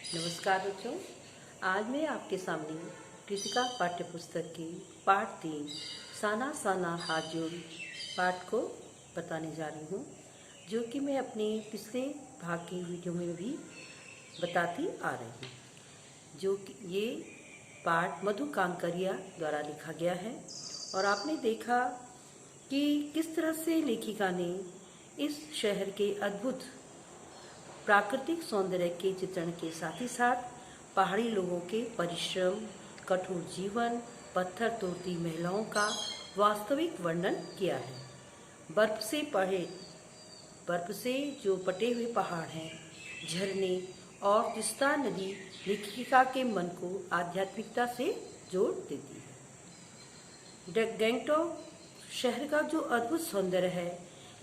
नमस्कार बच्चों। आज मैं आपके सामने कृतिका पाठ्य पुस्तक की पाठ 3 साना साना हाजुन पाठ को बताने जा रही हूँ, जो कि मैं अपने पिछले भाग की वीडियो में भी बताती आ रही हूँ। जो कि ये पाठ मधु कांकरिया द्वारा लिखा गया है और आपने देखा कि किस तरह से लेखिका ने इस शहर के अद्भुत प्राकृतिक सौंदर्य के चित्रण के साथ ही साथ पहाड़ी लोगों के परिश्रम, कठोर जीवन, पत्थर तोड़ती महिलाओं का वास्तविक वर्णन किया है। बर्फ से जो पटे हुए पहाड़ हैं, झरने और तिस्ता नदी लेखिका के मन को आध्यात्मिकता से जोड़ देती है। गैंगटॉक शहर का जो अद्भुत सौंदर्य है,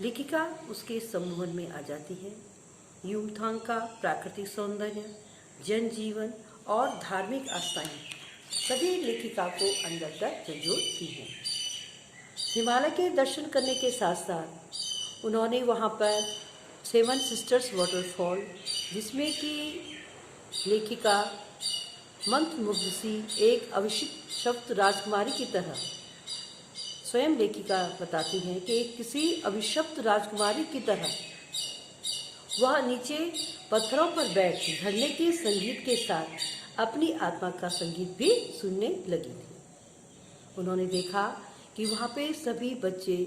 लेखिका उसके सम्मोहन में आ जाती है। युमथांग का प्राकृतिक सौंदर्य, जनजीवन और धार्मिक आस्थाएं सभी लेखिका को अंदर तक झंझोड़ती हैं। हिमालय के दर्शन करने के साथ साथ उन्होंने वहाँ पर 7 सिस्टर्स वाटरफॉल, जिसमें कि लेखिका मंत्रमुग्ध सी एक अभिषिक्त राजकुमारी की तरह स्वयं लेखिका बताती हैं कि किसी अभिशप्त राजकुमारी की तरह वह नीचे पत्थरों पर बैठ झरने के संगीत के साथ अपनी आत्मा का संगीत भी सुनने लगी थी। उन्होंने देखा कि वहाँ पे सभी बच्चे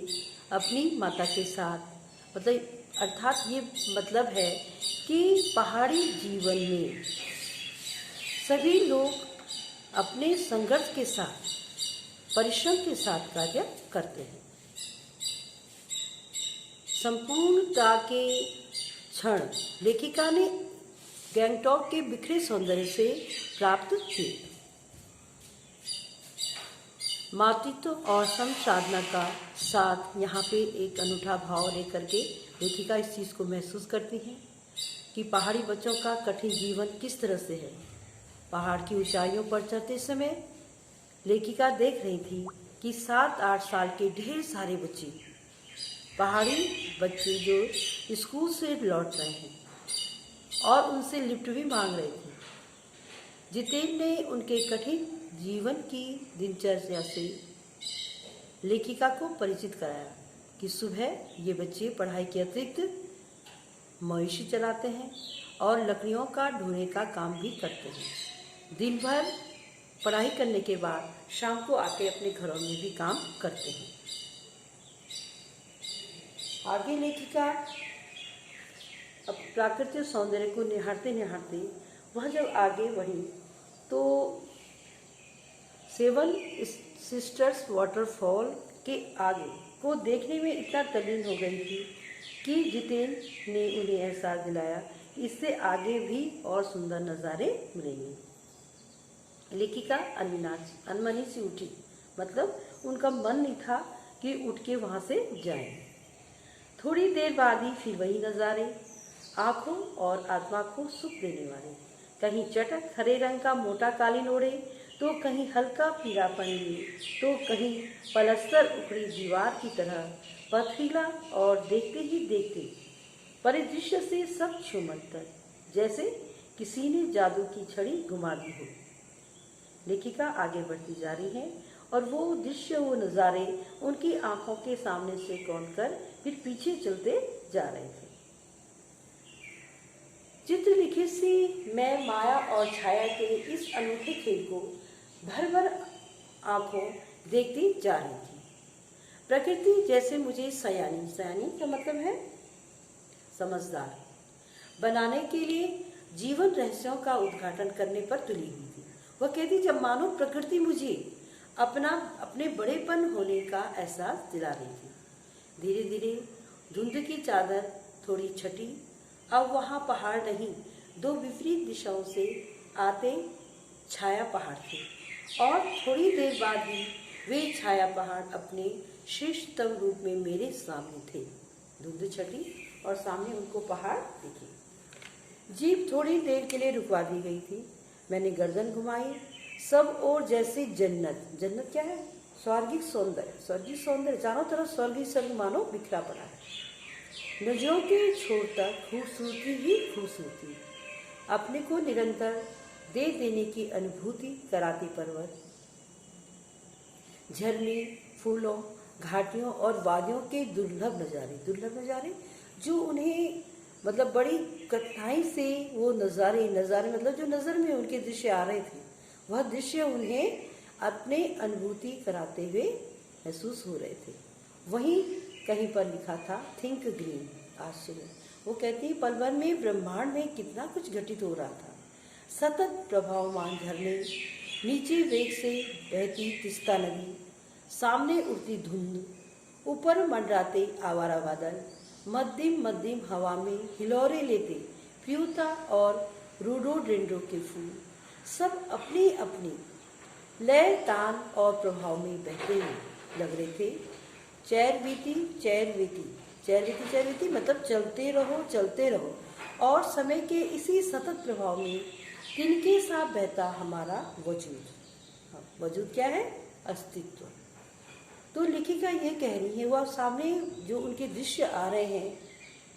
अपनी माता के साथ अर्थात ये मतलब है कि पहाड़ी जीवन में सभी लोग अपने संघर्ष के साथ, परिश्रम के साथ कार्य करते हैं। संपूर्णता के क्षण लेखिका ने गैंगटॉक के बिखरे सौंदर्य से प्राप्त किए। मातृत्व और संसाधना का साथ यहाँ पे एक अनूठा भाव लेकर के लेखिका इस चीज़ को महसूस करती है कि पहाड़ी बच्चों का कठिन जीवन किस तरह से है। पहाड़ की ऊंचाइयों पर चढ़ते समय लेखिका देख रही थी कि 7-8 साल के ढेर सारे बच्चे, पहाड़ी बच्चे जो स्कूल से लौट रहे हैं और उनसे लिफ्ट भी मांग रहे थे। जितेंद्र ने उनके कठिन जीवन की दिनचर्या से लेखिका को परिचित कराया कि सुबह ये बच्चे पढ़ाई के अतिरिक्त मवेशी चलाते हैं और लकड़ियों का ढोने का काम भी करते हैं। दिन भर पढ़ाई करने के बाद शाम को आके अपने घरों में भी काम करते हैं। आगे लेखिका अब प्राकृतिक सौंदर्य को निहारते निहारते वह जब आगे बढ़ी तो 7 सिस्टर्स वाटरफॉल के आगे को देखने में इतना तल्लीन हो गई थी कि जितेंद्र ने उन्हें एहसास दिलाया इससे आगे भी और सुंदर नज़ारे मिलेंगे। लेखिका अनमनी सी उठी, मतलब उनका मन नहीं था कि उठ के वहाँ से जाएं। थोड़ी देर बाद ही फिर वही नज़ारे, आँखों और आत्मा को सुख देने वाले। कहीं चटक हरे रंग का मोटा कालीन ओढ़े तो कहीं हल्का पीलापन लिए तो कहीं पलस्तर उखड़ी दीवार की तरह पथरीला, और देखते ही देखते परिदृश्य से सब छूमंतर, जैसे किसी ने जादू की छड़ी घुमा दी हो। लेखिका आगे बढ़ती जा रही है और वो दृश्य, वो नज़ारे उनकी आंखों के सामने से कौंधकर फिर पीछे चलते जा रहे थे। चित्र लिखित सी मैं माया और छाया के इस अनूठे खेल को भर भर आंखों देखती जा रही थी। प्रकृति जैसे मुझे सयानी का मतलब है समझदार बनाने के लिए जीवन रहस्यों का उद्घाटन करने पर तुली हुई थी। वह कहती, जब मानो प्रकृति मुझे अपने बड़ेपन होने का एहसास दिला रही थी। धीरे धीरे धुंध की चादर थोड़ी छटी। अब वहाँ पहाड़ नहीं, 2 विपरीत दिशाओं से आते छाया पहाड़ थे और थोड़ी देर बाद ही वे छाया पहाड़ अपने श्रेष्ठतम रूप में मेरे सामने थे। धुंध छटी और सामने उनको पहाड़ दिखे। जीप थोड़ी देर के लिए रुकवा दी गई थी। मैंने गर्दन घुमाई। सब और जैसे जन्नत क्या है? स्वर्गीय सौंदर्य, चारों तरफ स्वर्गीय स्वर्ग मानो बिखरा पड़ा है। नजरों के छोर तक खूबसूरती ही खूबसूरती। अपने को निरंतर दे देने की अनुभूति कराते पर्वत, झरने, फूलों, घाटियों और वादियों के दुर्लभ नज़ारे जो उन्हें मतलब बड़ी कठिनाई से वो नज़ारे मतलब जो नज़र में उनके दृश्य आ रहे थे, वह दृश्य उन्हें अपने अनुभूति कराते हुए महसूस हो रहे थे। वहीं कहीं पर लिखा था थिंक ग्रीन। आश्चर्य, वो कहती है पल भर में ब्रह्मांड में कितना कुछ घटित हो रहा था। सतत प्रभावमान झरने, नीचे वेग से बहती तिस्ता नदी, सामने उड़ती धुंध, ऊपर मंडराते आवारा बादल, मध्यम हवा में हिलोरे लेते प्यूता और रोडोडेंड्रो के फूल, सब अपनी अपनी लय, तान और प्रभाव में बहते हुए लग रहे थे। चैरवीती मतलब चलते रहो और समय के इसी सतत प्रभाव में तिनके साथ बहता हमारा वजूद। वजूद क्या है? अस्तित्व। तो लेखिका ये कह रही है, वह सामने जो उनके दृश्य आ रहे हैं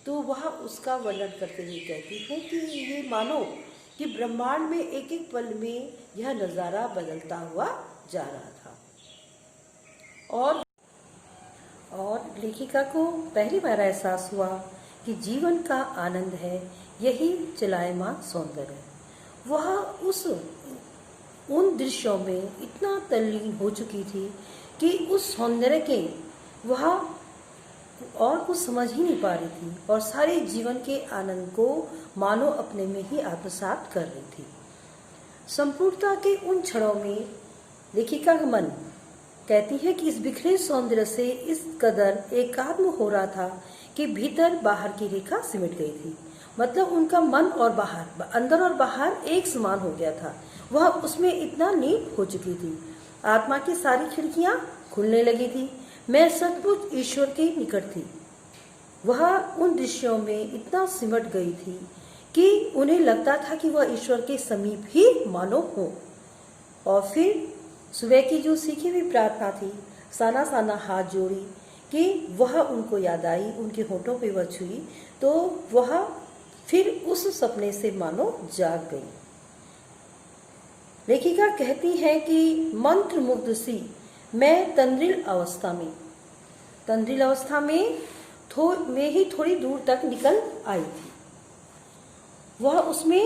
तो वह उसका वर्णन करते हुए कहती है कि ये मानो कि ब्रह्मांड में एक एक पल में यह नज़ारा बदलता हुआ जा रहा था। और लेखिका को पहली बार एहसास हुआ कि जीवन का आनंद है यही चलायमान सौंदर्य। वह उन दृश्यों में इतना तल्लीन हो चुकी थी कि उस सौंदर्य के वह और कुछ समझ ही नहीं पा रही थी और सारे जीवन के आनंद को मानो अपने में ही आत्मसात कर रही थी। संपूर्णता के उन क्षणों में लेखिका का मन कहती है कि इस बिखरे सौंदर्य से इस कदर एकात्म हो रहा था कि भीतर बाहर की रेखा सिमट गई थी। मतलब उनका मन और बाहर, अंदर और बाहर एक समान हो गया था। वह उसमें इतना लीन हो चुकी थी। आत्मा की सारी खिड़कियां खुलने लगी थी। मैं सचमुच ईश्वर के निकट थी। वह उन दृश्यों में इतना सिमट गई थी कि उन्हें लगता था कि वह ईश्वर के समीप ही मानो हो। और फिर सुबह की जो सीखी हुई प्रार्थना थी, साना साना हाथ जोड़ी कि वह उनको याद आई, उनके होठों पे वह छुई, तो वह फिर उस सपने से मानो जाग गई। लेखिका कहती है कि मंत्र मुग्ध सी मैं तंद्रिल अवस्था में ही थोड़ी दूर तक निकल आई थी। वह उसमें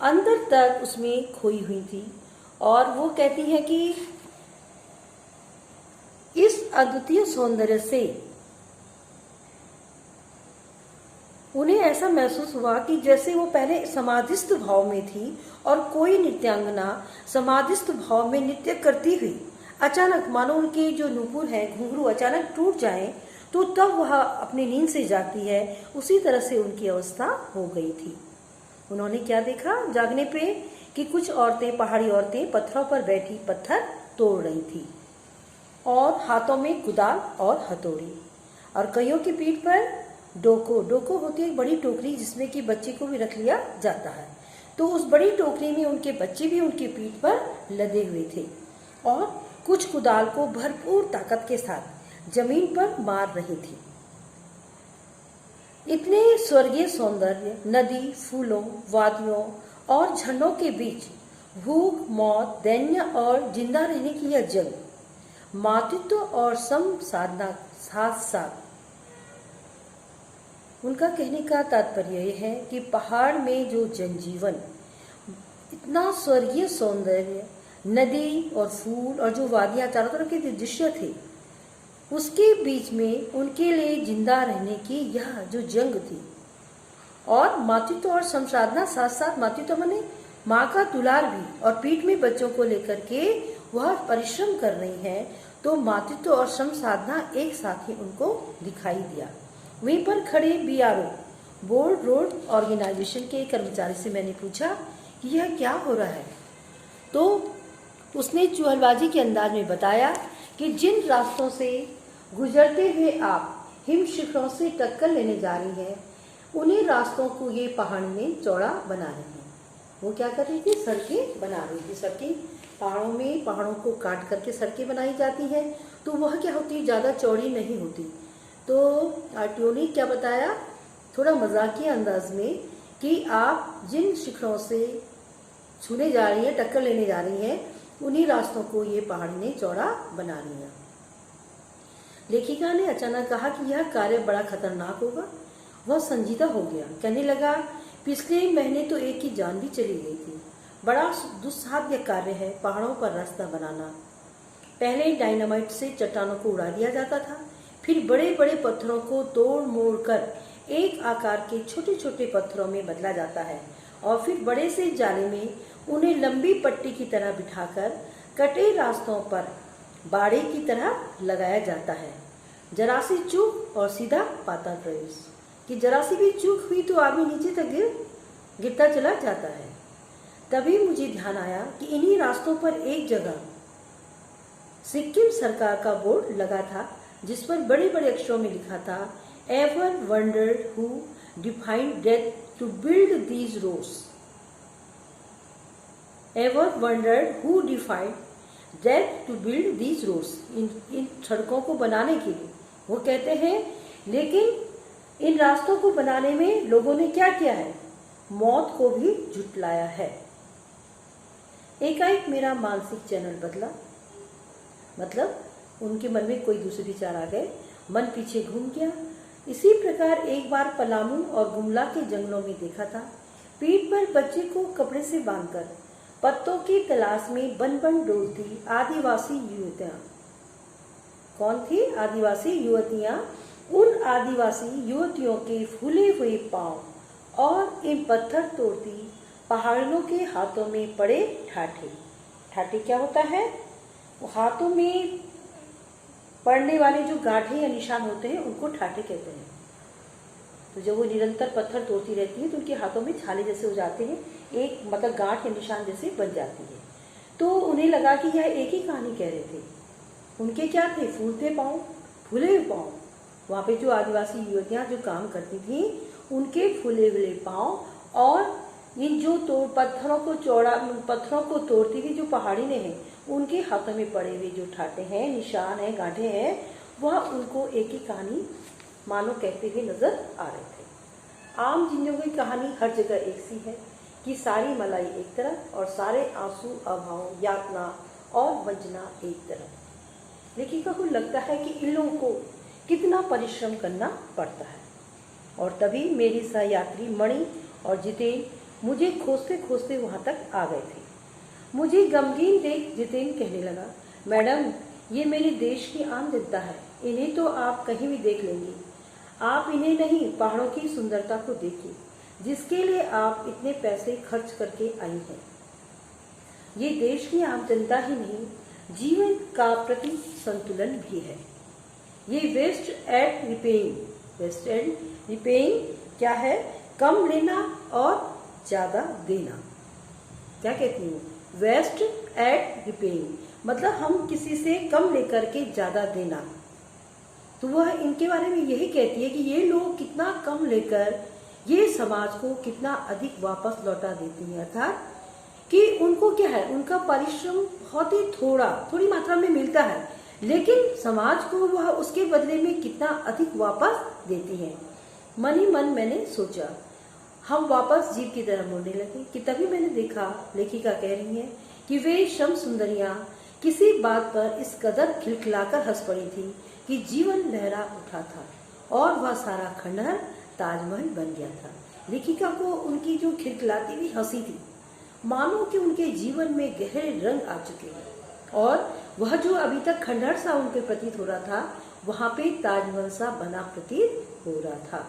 अंदर तक उसमें खोई हुई थी और वो कहती है कि इस अद्वितीय सौंदर्य से उन्हें ऐसा महसूस हुआ कि जैसे वो पहले समाधिस्थ भाव में थी और कोई नृत्यांगना समाधिस्थ भाव में नृत्य करती हुई अचानक मानो उनके जो नूपुर है, घुंघरू अचानक टूट जाएं तो तब वह अपनी नींद से जागती है। उसी तरह से उनकी अवस्था हो गई थी। उन्होंने क्या देखा जागने पे कि कुछ औरतें, पहाड़ी औरतें पत्थरों पर बैठी पत्थर तोड़ रही थी और हाथों में कुदाल और हथौड़ी, और कईयों की पीठ पर डोको होती है एक बड़ी टोकरी जिसमें कि बच्चे को भी रख लिया जाता है। तो उस बड़ी टोकरी में उनके बच्चे भी उनके पीठ पर लदे हुए थे और कुछ कुदाल को भरपूर ताकत के साथ जमीन पर मार रही थी। इतने स्वर्गीय सौंदर्य, नदी, फूलों, वादियों और झंडों के बीच भूख, मौत, दैन्य और जिंदा रहने की यह जंग, मातृत्व और सम साधना साथ साथ। उनका कहने का तात्पर्य यह है कि पहाड़ में जो जनजीवन, इतना स्वर्गीय सौंदर्य, नदी और फूल और जो वादियां चारों तरफ के दृश्य थे, उसके बीच में उनके लिए जिंदा रहने की यह जो जंग थी। और मातृत्व और संसाधना साथ साथ, मातृत्व माने माँ का दुलार भी, और पीठ में बच्चों को लेकर के वह परिश्रम कर रही है, तो मातृत्व और संसाधना एक साथ ही उनको दिखाई दिया। वहीं पर खड़े BRO बोर्ड रोड ऑर्गेनाइजेशन के कर्मचारी से मैंने पूछा कि यह क्या हो रहा है, तो उसने चुहलबाजी के अंदाज में बताया कि जिन रास्तों से गुजरते हुए आप हिम शिखरों से टक्कर लेने जा रही हैं, उन्हीं रास्तों को ये पहाड़ में चौड़ा बना रही हैं। वो क्या कर रही थी? सड़कें बना रही थी। सड़कें पहाड़ों में, पहाड़ों को काट करके सड़कें बनाई जाती हैं, तो वह क्या होती है, ज़्यादा चौड़ी नहीं होती। तो आरटीओ ने क्या बताया थोड़ा मजाकिया अंदाज में कि आप जिन शिखरों से छूने जा रही हैं, टक्कर लेने जा रही हैं, उन्हीं रास्तों को ये पहाड़ी ने चौड़ा बना लिया। लेखिका ने अचानक कहा कि यह कार्य बड़ा खतरनाक होगा। वह संजीदा हो गया, कहने लगा, पिछले महीने तो एक की जान भी चली गई थी। बड़ा दुस्साध्य कार्य है पहाड़ों पर रास्ता बनाना। पहले डायनामाइट से चट्टानों को उड़ा दिया जाता था, फिर बड़े बड़े पत्थरों को तोड़ मोड़ कर एक आकार के छोटे छोटे पत्थरों में बदला जाता है और फिर बड़े से जाले में उन्हें लंबी पट्टी की तरह बिठाकर कटे रास्तों पर बाड़े की तरह लगाया जाता है। जरा सी चूक और सीधा पाताल प्रवेश, कि जरा सी भी चूक हुई तो आदमी नीचे तक गिरता चला जाता है। तभी मुझे ध्यान आया कि इन्हीं रास्तों पर एक जगह सिक्किम सरकार का बोर्ड लगा था, जिस पर बड़े बड़े अक्षरों में लिखा था, ever wondered who defied death to build these roads. Ever wondered who defied death to build these roads. इन सड़कों को बनाने के लिए वो कहते हैं, लेकिन इन रास्तों को बनाने में लोगों ने क्या किया है, मौत को भी झुटलाया है। एकाएक मेरा मानसिक चैनल बदला, मतलब उनके मन में कोई दूसरे विचार आ गए, मन पीछे घूम गया। इसी प्रकार एक बार पलामू और गुमला के जंगलों में देखा था। पीठ पर बच्चे को कपड़े से बांधकर पत्तों की तलाश में बन बन डोलती आदिवासी युवतियां। कौन थी आदिवासी युवतियां? उन आदिवासी युवतियों के फूले हुए पांव और इन पत्थर तोड़ती पहाड़ियों के हाथों में पड़े ठाठे। ठाठे क्या होता है? हाथों में पड़ने वाले जो गांठे या निशान होते हैं उनको ठाठे कहते हैं। तो जब वो निरंतर पत्थर तोड़ती रहती है तो उनके हाथों में छाले जैसे हो जाते हैं, एक मतलब गांठ या निशान जैसे बन जाती है। तो उन्हें लगा कि यह एक ही कहानी कह रहे थे। उनके क्या थे? फूलते पाँव, फूले हुए पाँव। वहाँ पे जो आदिवासी युवतियाँ जो काम करती थी, उनके फूले हुए पाँव और इन जो पत्थरों को तोड़ती थी जो पहाड़ी ने है, उनके हाथों में पड़े हुए जो ठाटे हैं, निशान हैं, गांठे हैं, वह उनको एक ही कहानी मानो कहते हुए नजर आ रहे थे। आम जिंदगी की कहानी हर जगह एक सी है कि सारी मलाई एक तरफ और सारे आंसू, अभाव, यातना और वंचना एक तरफ। लेखिका को लगता है कि इन लोगों को कितना परिश्रम करना पड़ता है। और तभी मेरी सहयात्री मणि और जितेन मुझे खोजते खोजते वहां तक आ गए थे। मुझे गमगीन देख जितेन कहने लगा, मैडम, ये मेरे देश की आम जनता है, इन्हें तो आप कहीं भी देख लेंगी। आप इन्हें नहीं, पहाड़ों की सुंदरता को देखिए, जिसके लिए आप इतने पैसे खर्च करके आई हैं। ये देश की आम जनता ही नहीं, जीवन का प्रति संतुलन भी है। ये waste at repaying. Waste at repaying क्या है? कम लेना और ज्यादा देना। क्या कहती हूँ? वेस्ट एट रिपेइंग मतलब हम किसी से कम लेकर के ज्यादा देना। तो वह इनके बारे में यही कहती है कि ये लोग कितना कम लेकर ये समाज को कितना अधिक वापस लौटा देती है। अर्थात कि उनको क्या है, उनका परिश्रम बहुत ही थोड़ी मात्रा में मिलता है, लेकिन समाज को वह उसके बदले में कितना अधिक वापस देती है। मन ही मन मैंने सोचा, हम वापस जीव की तरह मुड़ने लगे कि तभी मैंने देखा लेखिका कह रही है कि वे श्याम सुंदरियां किसी बात पर इस कदर खिलखिलाकर हंस पड़ी थी कि जीवन लहरा उठा था और वह सारा खंडहर ताजमहल बन गया था। लेखिका को उनकी जो खिलखिलाती हुई हंसी थी, मानो कि उनके जीवन में गहरे रंग आ चुके हैं और वह जो अभी तक खंडहर सा उनके प्रतीत हो रहा था, वहां पे ताजमहल सा बना प्रतीत हो रहा था।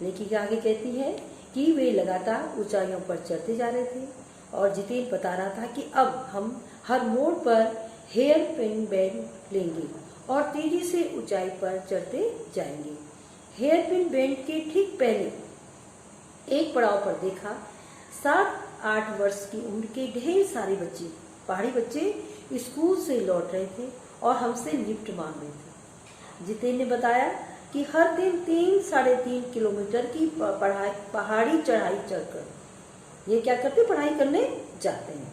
लेखिका आगे कहती है कि वे लगातार ऊंचाइयों पर चढ़ते जा रहे थे और जितेन बता रहा था कि अब हम हर मोड़ पर हेयर पिन बेंड लेंगे और तेजी से ऊंचाई पर चढ़ते जाएंगे। हेयर पिन बेंड के ठीक पहले एक पड़ाव पर देखा 7-8 वर्ष की उम्र के ढेर सारे बच्चे, पहाड़ी बच्चे स्कूल से लौट रहे थे और हमसे लिफ्ट मांग रहे थे। जितेन ने बताया कि हर दिन 3-3.5 किलोमीटर की पहाड़ी चढ़ाई चढ़कर ये क्या करते, पढ़ाई करने जाते हैं।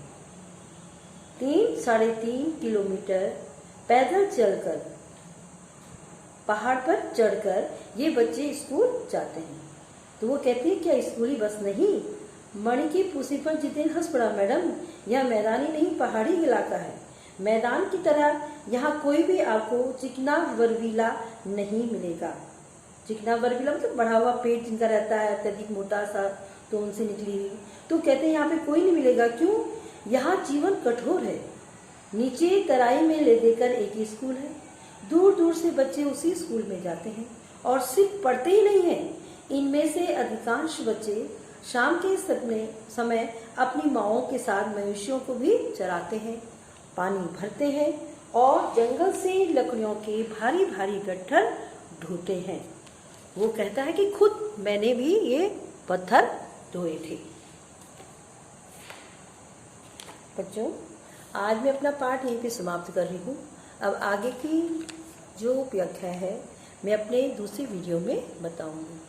3-3.5 किलोमीटर पैदल चलकर पहाड़ पर चढ़कर ये बच्चे स्कूल जाते हैं। तो वो कहती है क्या स्कूली बस नहीं? मणि की पूछने पर जितेंद्र हंस पड़ा, मैडम यह मैदानी नहीं पहाड़ी इलाका है। मैदान की तरह यहाँ कोई भी आपको चिकना वर्वीला नहीं मिलेगा। चिकना वर्वीला मतलब बढ़ा हुआ पेट जिनका रहता है, अत्यधिक मोटा सा, तो उनसे निकली हुई। तो कहते हैं यहाँ पे कोई नहीं मिलेगा। क्यों? यहाँ जीवन कठोर है। नीचे तराई में ले देकर एक ही स्कूल है। दूर दूर से बच्चे उसी स्कूल में जाते हैं और सिर्फ पढ़ते ही नहीं हैं, इनमें से अधिकांश बच्चे शाम के समय अपनी माओं के साथ मवेशियों को भी चराते हैं, पानी भरते हैं और जंगल से लकड़ियों के भारी भारी गट्ठर ढोते हैं। वो कहता है कि खुद मैंने भी ये पत्थर ढोए थे। बच्चों, आज मैं अपना पाठ यहीं पे समाप्त कर रही हूँ। अब आगे की जो व्याख्या है मैं अपने दूसरी वीडियो में बताऊंगी।